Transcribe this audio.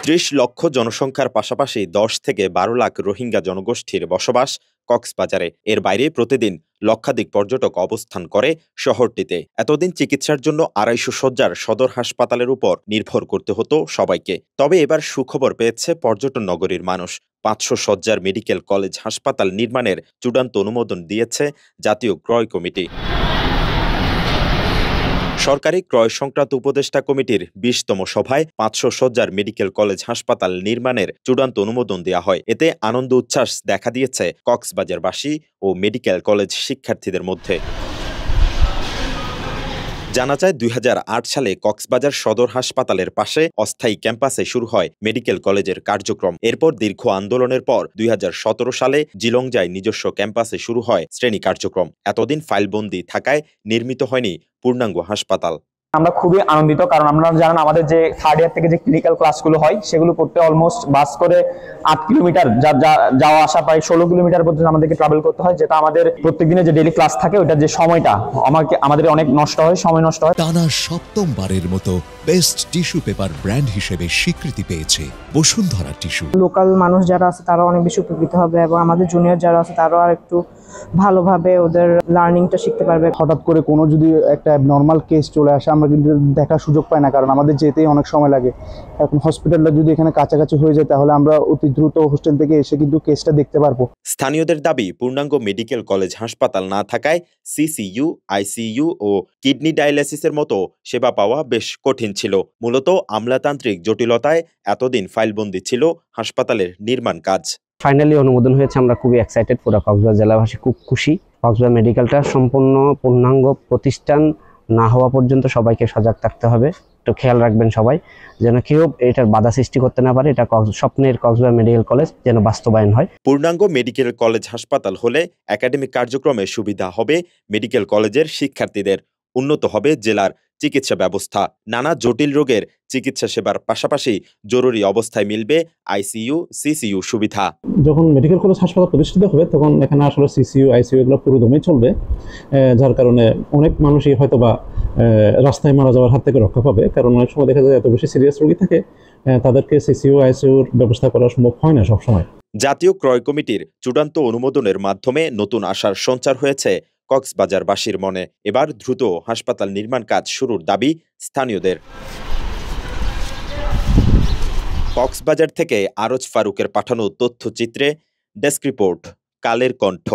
৩০ লক্ষ জনসংখ্যার পাশাপাশি ১০ থেকে ১২ লাখ রোহিঙ্গা জনগোষ্ঠীর বসবাস কক্সবাজারে। এর বাইরে প্রতিদিন লক্ষাধিক পর্যটক অবস্থান করে শহরটিতে। এতদিন চিকিৎসার জন্য ২৫০ শয্যার সদর হাসপাতালের উপর নির্ভর করতে হতো সবাইকে। তবে এবার সুখবর পেয়েছে পর্যটন নগরীর মানুষ। ৫০০ শয্যার মেডিকেল কলেজ হাসপাতাল নির্মাণের চূড়ান্ত অনুমোদন দিয়েছে জাতীয় ক্রয় কমিটি। সরকারি ক্রয় সংক্রান্ত উপদেষ্টা কমিটির ২০তম সভায় ৫০০ শয্যার মেডিকেল কলেজ হাসপাতাল নির্মাণের চূড়ান্ত অনুমোদন দেওয়া হয়। এতে আনন্দ উচ্ছ্বাস দেখা দিয়েছে কক্সবাজারবাসী ও মেডিকেল কলেজ শিক্ষার্থীদের মধ্যে। জানা যায় ২০০৮ সালে কক্সবাজার সদর হাসপাতালের পাশে অস্থায়ী ক্যাম্পাসে শুরু হয় মেডিকেল কলেজের কার্যক্রম। এরপর দীর্ঘ আন্দোলনের পর ২০১৭ সালে জিলংজায় নিজস্ব ক্যাম্পাসে শুরু হয় শ্রেণী কার্যক্রম। এতদিন ফাইলবন্দি থাকায় নির্মিত হয়নি পূর্ণাঙ্গ হাসপাতাল। আমরা খুবই আনন্দিত, কারণ আপনারা জানেন আমাদের যে থার্ড ইয়ার থেকে যে ক্লিনিক্যাল ক্লাসগুলো হয় সেগুলো করতে অলমোস্ট বাস করে ৮ কিলোমিটার যাওয়া আসা প্রায় ১৬ কিলোমিটার পর্যন্ত আমাদেরকে ট্রাভেল করতে হয়, যেটা আমাদের প্রত্যেকদিনে যে ডেইলি ক্লাস থাকে ওটার যে সময়টা আমাদের অনেক নষ্ট হয়, সময় নষ্ট হয়। টানা সপ্তমবারের মতো বেস্ট টিস্যু পেপার ব্র্যান্ড হিসেবে স্বীকৃতি পেয়েছে বসুন্ধরা টিস্যু। লোকাল মানুষ যারা আছে তারা অনেক বেশি উপকৃত হবে এবং আমাদের জুনিয়র যারা আছে তারাও আর একটু ভালোভাবে ওদের লার্নিংটা শিখতে পারবে। হঠাৎ করে কোনো যদি একটা নর্মাল কেস চলে আসে আমরা কিন্তু দেখার সুযোগ পাই না, কারণ আমাদের যেতেই অনেক সময় লাগে। এখন হসপিটালটা যদি এখানে কাছাকাছি হয়ে যায় তাহলে আমরা অতি দ্রুত হোস্টেল থেকে এসে কিন্তু কেসটা দেখতে পারবো। স্থানীয়দের দাবি, পূর্ণাঙ্গ মেডিকেল কলেজ হাসপাতাল না থাকায় সিসিইউ, আইসিইউ ও কিডনি ডায়ালাইসিসের মতো সেবা পাওয়া বেশ কঠিন ছিল। মূলত আমলাতান্ত্রিক জটিলতায় এতদিন ফাইলবন্দি ছিল হাসপাতালের নির্মাণ কাজ। ফাইনালি অনুমোদন হয়েছে, আমরা খুবই এক্সাইটেড। পুরো কক্সবাজার জেলাবাসী খুব খুশি। কক্সবাজার মেডিকেলটা সম্পূর্ণ পূর্ণাঙ্গ প্রতিষ্ঠান না হওয়া পর্যন্ত সবাইকে সজাগ থাকতে হবে। একটু খেয়াল রাখবেন সবাই, যেন কেউ এটার বাধা সৃষ্টি করতে না পারে। এটা স্বপ্নের কক্সবাজার মেডিকেল কলেজ যেন বাস্তবায়ন হয়। পূর্ণাঙ্গ মেডিকেল কলেজ হাসপাতাল হলে একাডেমিক কার্যক্রমে সুবিধা হবে মেডিকেল কলেজের শিক্ষার্থীদের, উন্নত হবে জেলার চিকিৎসা ব্যবস্থা। নানা জটিল রোগের চিকিৎসা সেবার পাশাপাশি জরুরি অবস্থায় মিলবে আইসিইউ, সিসিইউ সুবিধা। যখন মেডিকেল কলেজ হাসপাতাল প্রতিষ্ঠিত হবে তখন এখানে আসলে সিসিইউ, আইসিইউ এগুলো পুরোদমে চলবে, যার কারণে অনেক মানুষই হয়তো বা রাস্তায় মারা যাওয়ার হাত থেকে রক্ষা পাবে। কারণ অনেক সময় দেখা যায় এত বেশি সিরিয়াস রোগী থাকে, তাদেরকে সিসিইউ, আইসিইউর ব্যবস্থা করা সম্ভব হয় না সবসময়। জাতীয় ক্রয় কমিটির চূড়ান্ত অনুমোদনের মাধ্যমে নতুন আশার সঞ্চার হয়েছে কক্সবাজারবাসীর মনে। এবার দ্রুত হাসপাতাল নির্মাণ কাজ শুরুর দাবি স্থানীয়দের। কক্সবাজার থেকে আরজ ফারুকের পাঠানো তথ্যচিত্রে ডেস্ক রিপোর্ট, কালের কণ্ঠ।